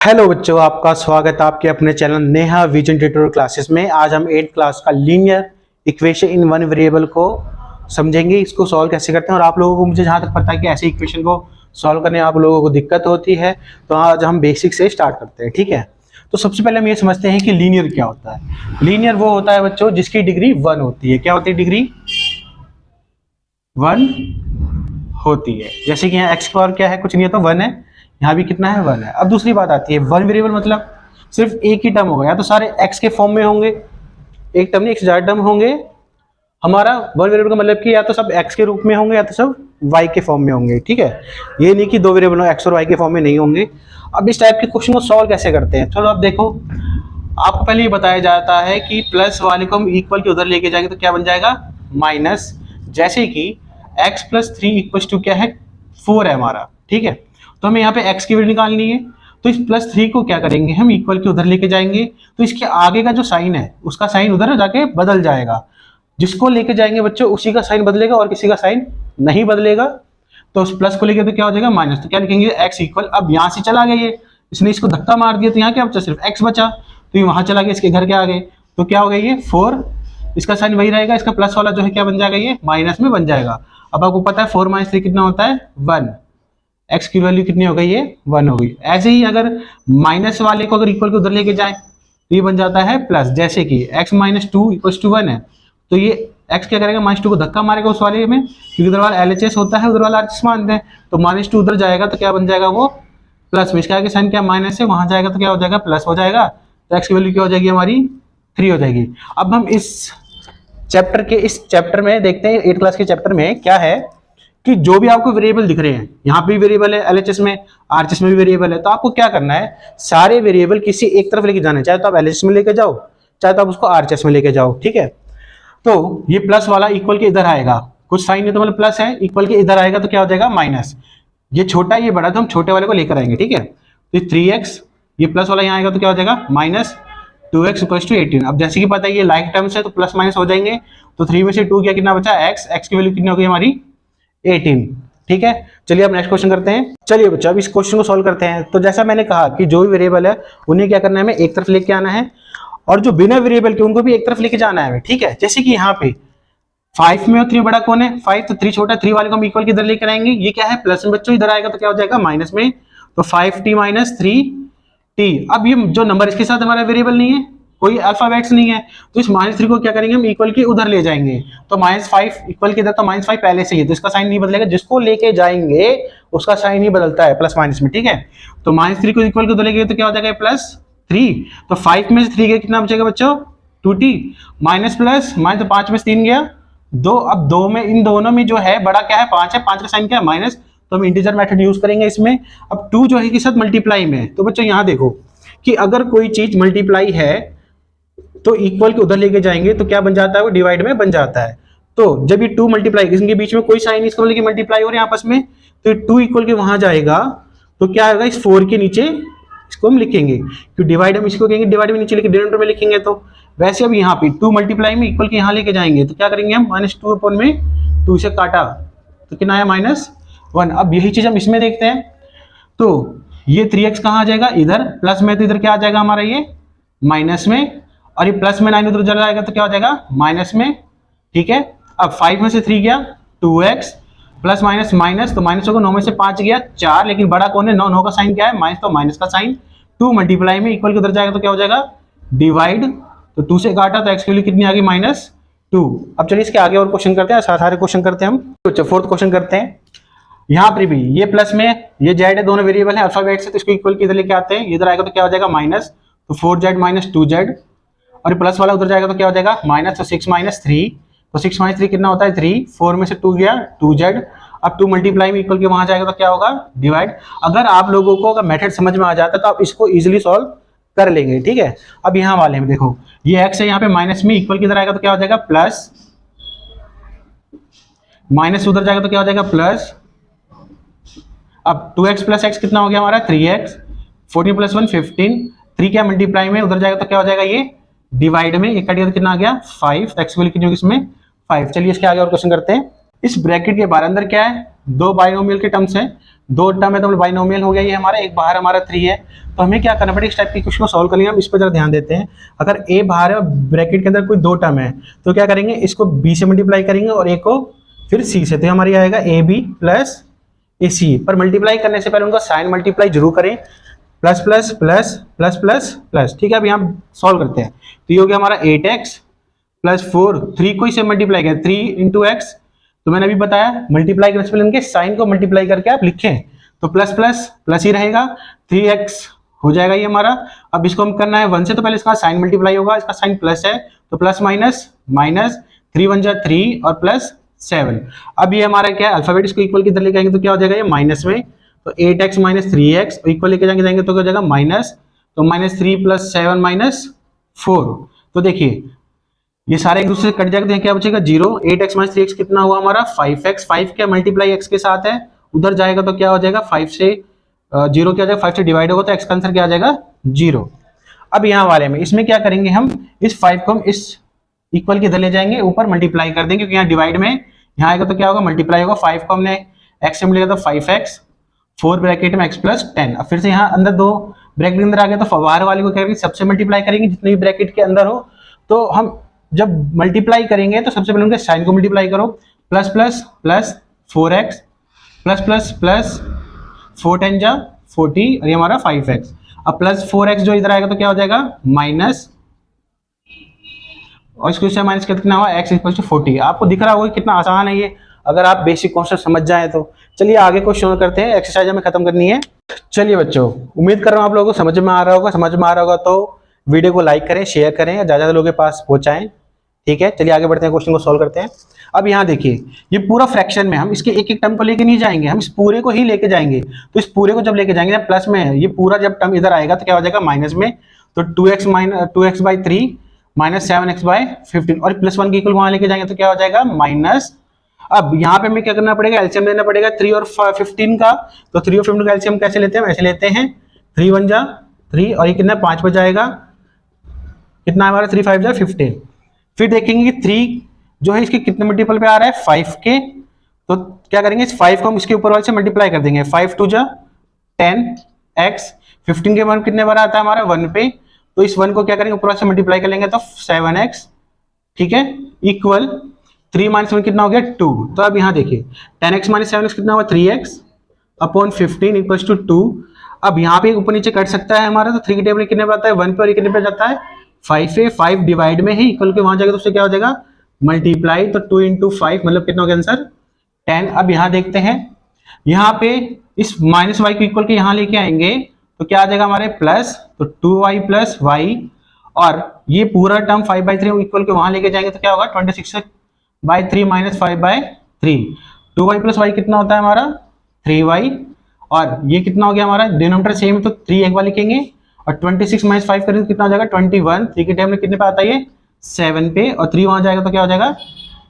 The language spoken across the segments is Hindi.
हेलो बच्चों, आपका स्वागत है आपके अपने channel Neha vision tutorial classes में। आज हम 8th क्लास का linear equation in one variable को समझेंगे, इसको सॉल्व कैसे करते हैं। और आप लोगों को, मुझे जहाँ तक पता है कि ऐसे इक्वेशन को सॉल्व करने में आप लोगों को दिक्कत होती है, तो आज हम बेसिक से स्टार्ट करते हैं। ठीक है, तो सबसे पहले हम ये समझते हैं कि लीनियर क्या होता है। लीनियर वो होता है बच्चों जिसकी डिग्री 1 होती है। क्या होती है? डिग्री 1 होती है। जैसे कि यहाँ एक्स की पावर क्या है, कुछ नहीं है तो 1 है, यहाँ भी कितना है 1 है। अब दूसरी बात आती है, वन वेरिएबल मतलब सिर्फ एक ही टर्म होगा, या तो सारे x के फॉर्म में होंगे, एक टर्म नहीं एक से ज्यादा टर्म होंगे। हमारा वन वेरिएबल का मतलब कि या तो सब x के रूप में होंगे या तो सब y के फॉर्म में होंगे। ठीक है, ये नहीं कि दो वेरिएबल x और y के फॉर्म में नहीं होंगे। अब इस टाइप के क्वेश्चन को सॉल्व कैसे करते हैं, चलो अब देखो। आपको पहले ये बताया जाता है कि प्लस वाले को हम इक्वल के उधर लेके जाएंगे तो क्या बन जाएगा माइनस। जैसे कि x + 3 = क्या है 4 है हमारा। ठीक है, तो हमें यहाँ पे x की वैल्यू निकालनी है, तो इस +3 को क्या करेंगे हम इक्वल के उधर लेके जाएंगे, तो इसके आगे का जो साइन है उसका साइन उधर जाके बदल जाएगा। जिसको लेके जाएंगे बच्चों उसी का साइन बदलेगा और किसी का साइन नहीं बदलेगा। तो उस प्लस को लेके तो क्या हो जाएगा माइनस, तो क्या लिखेंगे x इक्वल। अब यहाँ से चला गया ये, इसने इसको धक्का मार दिया तो यहाँ क्या बचा, सिर्फ x बचा, तो ये वहां चला गया इसके घर के आगे, तो क्या हो गया ये 4, इसका साइन वही रहेगा, इसका प्लस वाला जो है क्या बन जाएगा ये माइनस में बन जाएगा। अब आपको पता है 4 - 3 कितना होता है 1, x की वैल्यू कितनी हो गई ये 1 हो गई। ऐसे ही अगर माइनस वाले को अगर इक्वल के उधर लेके जाए तो ये बन जाता है प्लस। जैसे कि x - 2 = 1 है, तो ये x क्या करेगा -2 को धक्का मारेगा उस वाले में, क्योंकि उधर वाला LHS होता है, उधर वाला RHS मानते हैं, तो -2 उधर जाएगा तो क्या बन जाएगा वो प्लस में। इसका आगे साइन क्या माइनस है, वहां जाएगा तो क्या हो जाएगा प्लस हो जाएगा, तो x की वैल्यू क्या हो जाएगी हमारी 3 हो जाएगी। अब हम इस चैप्टर में देखते हैं, 8th क्लास के चैप्टर में क्या है कि जो भी आपको वेरिएबल दिख रहे हैं, यहाँ पे भी वेरिएबल है, LHS में RHS में भी वेरिएबल है, तो आपको क्या करना है सारे वेरिएबल किसी एक तरफ लेके जाने, चाहे तो आप LHS में लेके जाओ चाहे तो आप उसको RHS में लेके जाओ। ठीक है, तो ये प्लस वाला इक्वल के इधर आएगा, कुछ साइन नहीं तो मतलब प्लस है, इक्वल के इधर आएगा तो क्या हो जाएगा माइनस। ये छोटा ये बड़ा, तो हम छोटे वाले को लेकर आएंगे। ठीक है, तो 3x, ये प्लस वाला यहाँ आएगा तो क्या हो जाएगा -2x = 18। अब जैसे कि पता है ये लाइक टर्म्स है तो प्लस माइनस हो जाएंगे, तो 3 में से 2 गया, कितना बचा x की वैल्यू कितनी हो गई हमारी 18। ठीक है, चलिए अब नेक्स्ट क्वेश्चन करते हैं। चलिए बच्चों अब इस क्वेश्चन को सॉल्व करते हैं। तो जैसा मैंने कहा कि जो भी वेरिएबल है उन्हें क्या करना है, हमें एक तरफ लेके आना है, और जो बिना वेरिएबल के उनको भी एक तरफ लेके जाना है हमें। ठीक है, जैसे कि यहाँ पे 5 में और 3 बड़ा कौन है 5, तो 3 छोटा, 3 वाले को हम इक्वल के इधर लेकर आएंगे। ये क्या है प्लस में बच्चों, इधर आएगा तो क्या हो जाएगा माइनस में, तो 5t - 3t। अब ये जो नंबर इसके साथ हमारा वेरिएबल नहीं है, कोई अल्फाबेट्स नहीं है, तो इस -3 को क्या करेंगे हम इक्वल के उधर ले जाएंगे, तो -5 इक्वल के इधर, तो -5 पहले से ही है तो इसका साइन नहीं बदलेगा, जिसको लेके जाएंगे उसका साइन ही बदलता है प्लस माइनस में। ठीक है, तो -3 को इक्वल के उधर लेके तो क्या हो जाएगा +3, तो 5 में से 3 गया, कितना बचेगा बच्चों 2t, माइनस प्लस माइनस, तो 5 में से 3 गया 2। अब 2 में इन दोनों में जो है बड़ा क्या है 5 है, 5 का साइन क्या है माइनस, तो हम इंटीजर मेथड यूज करेंगे इसमें। अब 2 जो है के साथ मल्टीप्लाई में, तो बच्चों यहाँ देखो कि अगर कोई चीज मल्टीप्लाई है तो इक्वल के उधर लेके जाएंगे तो क्या बन जाता है वो डिवाइड में बन जाता है। तो जब ये 2 मल्टीप्लाई, इनके बीच में कोई साइन, इसका मतलब कि मल्टीप्लाई हो रहे हैं आपस में, तो 2 इक्वल के वहां जाएगा तो क्या होगा इस 4 के नीचे इसको हम लिखेंगे, क्योंकि डिवाइड हम इसको कहेंगे डिवाइड में नीचे लिखे डिनोमिनेटर में लिखेंगे। तो वैसे अब यहाँ पे 2 मल्टीप्लाई में इक्वल के यहाँ लेके जाएंगे तो क्या करेंगे हम -2 में 2 से काटा तो कितना आया -1। अब यही चीज हम इसमें देखते हैं, तो ये 3x कहाँ आ जाएगा इधर, प्लस में तो इधर क्या आ जाएगा हमारा ये माइनस में, और ये प्लस में 9 उधर चला जाएगा तो क्या हो जाएगा माइनस में। ठीक है, अब 5 में से 3 गया 2x, प्लस माइनस माइनस, तो माइनस होगा 9 में से 5 गया 4, लेकिन बड़ा कौन है 9, 9 का साइन क्या है माइनस, तो माइनस का साइन। 2 मल्टीप्लाई में इक्वल के उधर जाएगा तो क्या हो जाएगा डिवाइड, तो 2 से काटा तो x की वैल्यू कितनी आ गई -2। अब चलिए इसके आगे और क्वेश्चन करते हैं, सारे क्वेश्चन करते हैं हम। तो 4th क्वेश्चन करते हैं। यहाँ पर भी ये प्लस में ये z है, दोनों वेरिएबल है अल्फाबेट से, तो इसको इक्वल के इधर लेके आते हैं, इधर आएगा तो क्या हो जाएगा माइनस, तो 4z - 2z, और प्लस वाला उधर जाएगा तो क्या हो जाएगा माइनस, तो 6 - 3, तो 6 - 3 कितना होता है 3, 4 में से 2 गया 2z। अब 2 मल्टीप्लाई में इक्वल के वहां जाएगा तो क्या होगा डिवाइड। अगर आप लोगों को अगर मेथड समझ में आ जाता है तो आप इसको इजीली सॉल्व कर लेंगे। ठीक है, अब यहाँ वाले में देखो ये x है, यहाँ पे माइनस में इक्वल किधर आएगा तो क्या हो जाएगा प्लस, माइनस उधर जाएगा तो क्या हो जाएगा प्लस। अब 2x + x कितना हो गया हमारा 3x, 14 + 1 15, 3 क्या मल्टीप्लाई में उधर जाएगा तो क्या हो जाएगा ये डिवाइड में, एक कटिया तो कितना आ गया 5, तो x की वैल्यू कितनी होगी इसमें 5। चलिए इसके आगे और क्वेश्चन करते हैं। इस ब्रैकेट के बाहर अंदर क्या है दो बाइनोमियल के टर्म्स हैं, दो टर्म है तो बाइनोमियल हो गया ये हमारा, एक बाहर हमारा 3 है। तो हमें क्या करना पड़ेगा, इस टाइप की क्वेश्चन को सॉल्व करने हम इस पर जरा ध्यान देते हैं। अगर ए बाहर है और ब्रैकेट के अंदर कोई दो टर्म है तो क्या करेंगे, इसको बी से मल्टीप्लाई करेंगे और ए को फिर सी से, तो हमारी आएगा ए बी प्लस ए सी। पर मल्टीप्लाई करने से पहले उनका साइन मल्टीप्लाई जरूर करें, plus plus plus plus plus plus. ठीक है, अब यहाँ सॉल्व करते हैं। तो ये हो गया हमारा 8x प्लस 4, 3 को इसे मल्टीप्लाई करें, 3 इंटू एक्स। तो मैंने अभी बताया मल्टीप्लाई करने से पहले उनके साइन को मल्टीप्लाई करके आप लिखें, तो प्लस प्लस प्लस ही रहेगा, 3x हो जाएगा ये हमारा। अब इसको हम करना है 1 से, तो पहले इसका साइन मल्टीप्लाई होगा, इसका साइन प्लस है तो प्लस माइनस माइनस, 3 1 जा 3 और प्लस 7। अब ये हमारा क्या है, अल्फाबेट इसको इक्वल की तरह लेके आएंगे तो क्या हो जाएगा ये माइनस में, तो 8x माइनस 3x इक्वल लेके जाएंगे तो क्या हो जाएगा माइनस, तो माइनस 3 प्लस 7 माइनस 4। तो देखिए ये सारे एक दूसरे से कट जाएगा तो क्या बचेगा 0। 8x माइनस 3x कितना हुआ हमारा 5x, 5 क्या मल्टीप्लाई x के साथ है, उधर जाएगा तो क्या हो जाएगा 5 से 0 क्या हो जाएगा 5 से डिवाइड होगा तो x का आंसर क्या आ जाएगा 0। अब यहाँ वाले में इसमें क्या करेंगे हम, इस 5 को हम इस इक्वल के इधर ले जाएंगे, ऊपर मल्टीप्लाई कर देंगे क्योंकि यहाँ डिवाइड में यहाँ आएगा तो क्या होगा मल्टीप्लाई होगा। 5 को हमने x से मिलेगा तो 5x, 4 ब्रैकेट में x प्लस 10। अब फिर से यहाँ अंदर दो ब्रैकेट के अंदर आ गया तो बाहर वाले को क्या करेंगे सबसे मल्टीप्लाई करेंगे जितने भी ब्रैकेट के अंदर हो। तो हम जब मल्टीप्लाई करेंगे तो सबसे पहले उनके साइन को मल्टीप्लाई करो, plus plus plus 4x plus plus plus 4 10 जा 40 और ये हमारा 5x। अब प्लस 4x जो इधर आएगा तो क्या हो जाएगा माइनस, और इसको इससे माइनस कितना हुआ x इक्वल टू 40। आपको दिख रहा होगा कितना आसान है ये, अगर आप बेसिक कॉन्सेप्ट समझ जाए तो। चलिए आगे क्वेश्चन करते हैं, एक्सरसाइज हमें खत्म करनी है। चलिए बच्चों, उम्मीद कर रहा हूँ आप लोगों को समझ में आ रहा होगा। समझ में आ रहा होगा तो वीडियो को लाइक करें, शेयर करें, ज़्यादा ज़्यादा लोगों के पास पहुँचाएं। ठीक है, चलिए आगे बढ़ते हैं, क्वेश्चन को सॉल्व करते हैं। अब यहाँ देखिए ये पूरा फ्रैक्शन में हम इसके एक एक टर्म को लेके नहीं जाएंगे, हम इस पूरे को ही लेके जाएंगे। तो इस पूरे को जब लेके जाएंगे जब प्लस में है, ये पूरा जब टर्म इधर आएगा तो क्या हो जाएगा माइनस में, तो 2x by 3 minus 7x by 15 और प्लस 1 की इक्वल वहां लेके जाएंगे तो क्या हो जाएगा माइनस। अब यहाँ पे हमें क्या करना पड़ेगा, एलसीएम लेना पड़ेगा 3 और 15 का। तो 3 और 15 का एलसीएम कैसे लेते हैं, ऐसे लेते हैं 3 1 जा 3 और ये कितना 5 पर जाएगा, कितना हमारा 3 5 जा 15। फिर देखेंगे कि 3 जो है इसके कितने मल्टीपल पे आ रहा है 5 के, तो क्या करेंगे इस 5 को हम इसके ऊपर वाले से मल्टीप्लाई कर देंगे, 5 2 जा 10x, 15 के मान कितने बार आता है हमारा 1 पे, तो इस 1 को क्या करेंगे ऊपर से मल्टीप्लाई कर लेंगे तो 7x। ठीक है, इक्वल 3 माइनस 1 कितना हो गया 2। तो अब यहाँ देखिए 10x माइनस 7x कितना हुआ 3x अपॉन 15 इक्वल टू 2। अब यहाँ पे ऊपर नीचे कट सकता है हमारा, तो 3 के टेबल कितने पे आता है 1 पे और ये कितने पे जाता है 5 पे, 5 डिवाइड में ही इक्वल के वहां जाएगा तो उससे क्या हो जाएगा मल्टीप्लाई, तो 2 इंटू 5 मतलब कितना हो गया आंसर 10। अब यहाँ देखते हैं, यहाँ पे इस माइनस वाई को इक्वल के यहाँ लेके आएंगे तो क्या आ जाएगा हमारे प्लस, तो 2y प्लस वाई, और ये पूरा टर्म 5/3 इक्वल के वहां लेके जाएंगे तो क्या होगा 26/3 माइनस 5/3। 2y प्लस वाई कितना होता है हमारा 3y, और ये कितना हो गया हमारा डिनोमिनेटर सेम तो 3 एक बार लिखेंगे, और 26 माइनस 5 करेंगे तो कितना हो जाएगा 21। 3 के टाइम में कितने पे आता है ये 7 पे, और 3 वहां जाएगा तो क्या हो जाएगा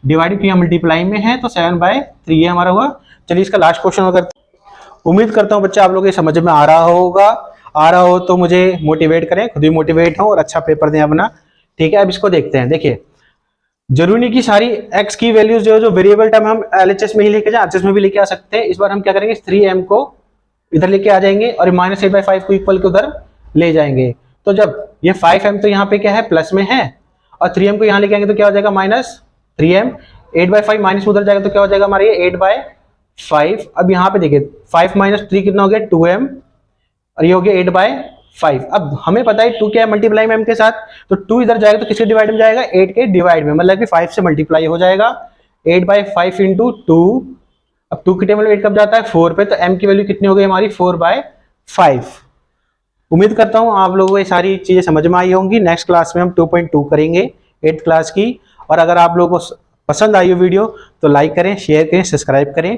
डिवाइड, यहाँ मल्टीप्लाई में है तो 7/3 ये हमारा हुआ। चलिए इसका लास्ट क्वेश्चन करते हैं। उम्मीद करता हूँ बच्चा आप लोगों को समझ में आ रहा होगा, आ रहा हो तो मुझे मोटिवेट करें, खुद भी मोटिवेट हो और अच्छा पेपर दें अपना। ठीक है, अब इसको देखते हैं। देखिए जरूरी नहीं कि सारी x की वैल्यूज जो वेरिएबल टर्म हम LHS में ही लेके जाए, RHS में भी लेके आ सकते हैं। इस बार हम क्या करेंगे 3m को इधर लेके आ जाएंगे और माइनस 8/5 को इक्वल के उधर ले जाएंगे। तो जब ये 5m तो यहाँ पे क्या है प्लस में है, और 3m को यहाँ लेके आएंगे तो क्या हो जाएगा माइनस 3m, 8/5 माइनस उधर जाएगा तो क्या हो जाएगा हमारे ये 8/5। अब यहाँ पे देखिए 5 माइनस 3 कितना हो गया 2m, और ये हो गया 8/5। अब हमें पता है 2 क्या है मल्टीप्लाई में m के साथ, तो 2 इधर जाएगा तो किसके डिवाइड में जाएगा 8 के डिवाइड में, मतलब कि 5 से मल्टीप्लाई हो जाएगा 8/5 इंटू 2। अब 2 के टेबल में 8 कब जाता है 4 पे, तो m की वैल्यू कितनी हो गई हमारी 4/5। उम्मीद करता हूँ आप लोगों को ये सारी चीजें समझ में आई होंगी। नेक्स्ट क्लास में हम 2.2 करेंगे 8th क्लास की, और अगर आप लोगों को पसंद आई हो वीडियो तो लाइक करें, शेयर करें, सब्सक्राइब करें।